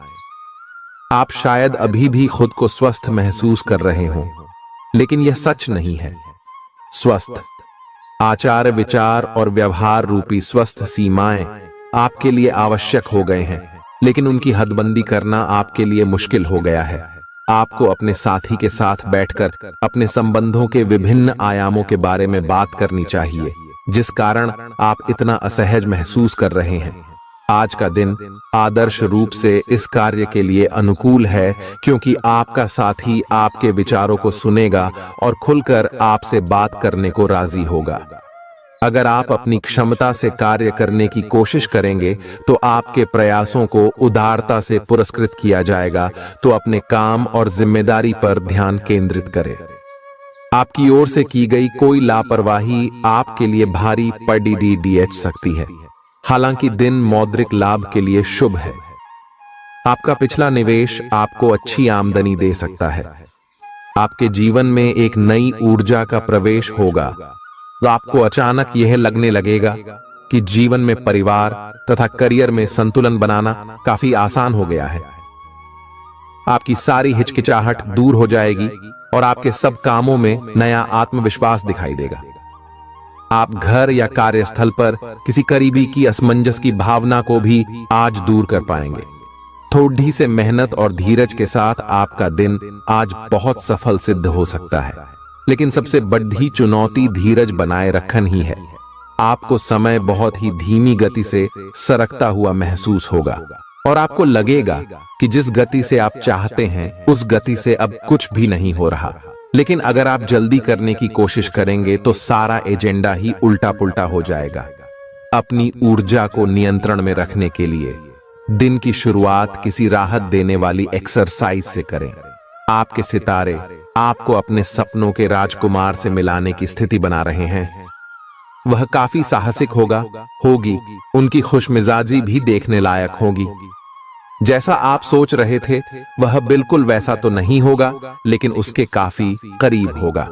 आप शायद अभी भी खुद को स्वस्थ महसूस कर रहे हों, लेकिन यह सच नहीं है। स्वस्थ आचार, विचार और व्यवहार रूपी स्वस्थ सीमाएं आपके लिए आवश्यक हो गए हैं, लेकिन उनकी हदबंदी करना आपके लिए मुश्किल हो गया है। आपको अपने साथी के साथ बैठकर अपने संबंधों के विभिन्न आयामों के बारे में बात करनी चाहिए, जिस कारण आप इतना असहज महसूस कर रहे हैं। आज का दिन आदर्श रूप से इस कार्य के लिए अनुकूल है, क्योंकि आपका साथी आपके विचारों को सुनेगा और खुलकर आपसे बात करने को राजी होगा। अगर आप अपनी क्षमता से कार्य करने की कोशिश करेंगे तो आपके प्रयासों को उदारता से पुरस्कृत किया जाएगा। तो अपने काम और जिम्मेदारी पर ध्यान केंद्रित करें। आपकी ओर से की गई कोई लापरवाही आपके लिए भारी पड़ सकती है। हालांकि दिन मौद्रिक लाभ के लिए शुभ है। आपका पिछला निवेश आपको अच्छी आमदनी दे सकता है। आपके जीवन में एक नई ऊर्जा का प्रवेश होगा, तो आपको अचानक यह लगने लगेगा कि जीवन में परिवार तथा करियर में संतुलन बनाना काफी आसान हो गया है। आपकी सारी हिचकिचाहट दूर हो जाएगी और आपके सब कामों में नया आत्मविश्वास दिखाई देगा। आप घर या कार्यस्थल पर किसी करीबी की असमंजस की भावना को भी आज दूर कर पाएंगे। थोड़ी से मेहनत और धीरज के साथ आपका दिन आज बहुत सफल सिद्ध हो सकता है। लेकिन सबसे बड़ी चुनौती धीरज बनाए रखना ही है। आपको समय बहुत ही धीमी गति से सरकता हुआ महसूस होगा और आपको लगेगा कि जिस गति से आप चाहते हैं उस गति से अब कुछ भी नहीं हो रहा। लेकिन अगर आप जल्दी करने की कोशिश करेंगे तो सारा एजेंडा ही उल्टा पुल्टा हो जाएगा। अपनी ऊर्जा को नियंत्रण में रखने के लिए दिन की शुरुआत किसी राहत देने वाली एक्सरसाइज से करें। आपके सितारे आपको अपने सपनों के राजकुमार से मिलाने की स्थिति बना रहे हैं। वह काफी साहसिक होगी, उनकी खुशमिजाजी भी देखने लायक होगी। जैसा आप सोच रहे थे वह बिल्कुल वैसा तो नहीं होगा, लेकिन उसके काफी करीब होगा।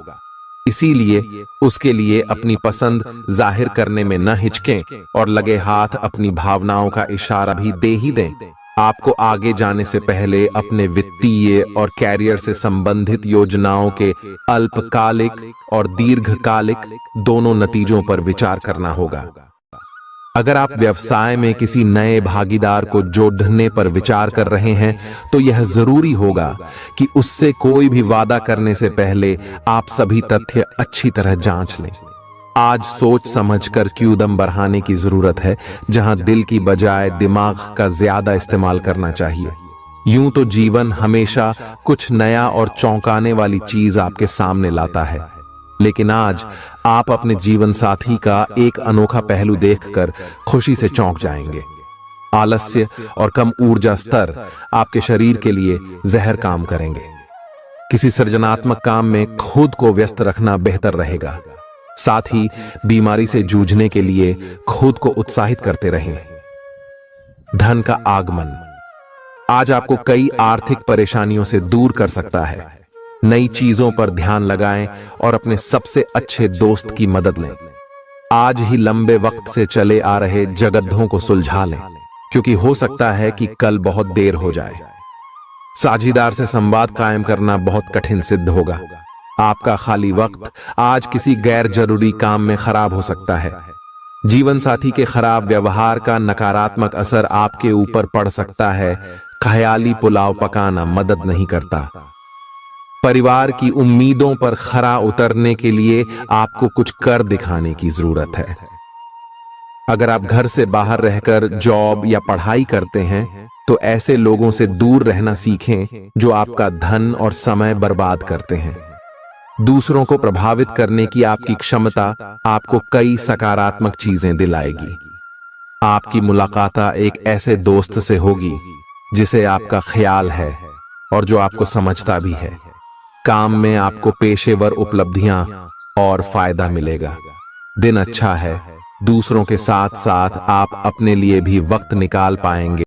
इसीलिए उसके लिए अपनी पसंद जाहिर करने में न हिचकें और लगे हाथ अपनी भावनाओं का इशारा भी दे ही दें। आपको आगे जाने से पहले अपने वित्तीय और कैरियर से संबंधित योजनाओं के अल्पकालिक और दीर्घकालिक दोनों नतीजों पर विचार करना होगा। अगर आप व्यवसाय में किसी नए भागीदार को जोड़ने पर विचार कर रहे हैं तो यह जरूरी होगा कि उससे कोई भी वादा करने से पहले आप सभी तथ्य अच्छी तरह जांच लें। आज सोच समझकर कदम बढ़ाने की जरूरत है, जहां दिल की बजाय दिमाग का ज्यादा इस्तेमाल करना चाहिए। यूं तो जीवन हमेशा कुछ नया और चौंकाने वाली चीज आपके सामने लाता है, लेकिन आज आप अपने जीवन साथी का एक अनोखा पहलू देखकर खुशी से चौंक जाएंगे। आलस्य और कम ऊर्जा स्तर आपके शरीर के लिए जहर काम करेंगे। किसी सृजनात्मक काम में खुद को व्यस्त रखना बेहतर रहेगा। साथ ही बीमारी से जूझने के लिए खुद को उत्साहित करते रहें। धन का आगमन आज आपको कई आर्थिक परेशानियों से दूर कर सकता है। नई चीजों पर ध्यान लगाएं और अपने सबसे अच्छे दोस्त की मदद लें। आज ही लंबे वक्त से चले आ रहे जगद्धों को सुलझा लें, क्योंकि हो सकता है कि कल बहुत देर हो जाए। साझीदार से संवाद कायम करना बहुत कठिन सिद्ध होगा। आपका खाली वक्त आज किसी गैर जरूरी काम में खराब हो सकता है। जीवन साथी के खराब व्यवहार का नकारात्मक असर आपके ऊपर पड़ सकता है। ख्याली पुलाव पकाना मदद नहीं करता। परिवार की उम्मीदों पर खरा उतरने के लिए आपको कुछ कर दिखाने की जरूरत है। अगर आप घर से बाहर रहकर जॉब या पढ़ाई करते हैं तो ऐसे लोगों से दूर रहना सीखें जो आपका धन और समय बर्बाद करते हैं। दूसरों को प्रभावित करने की आपकी क्षमता आपको कई सकारात्मक चीजें दिलाएगी। आपकी मुलाकात एक ऐसे दोस्त से होगी जिसे आपका ख्याल है और जो आपको समझता भी है। काम में आपको पेशेवर उपलब्धियां और फायदा मिलेगा। दिन अच्छा है। दूसरों के साथ साथ आप अपने लिए भी वक्त निकाल पाएंगे।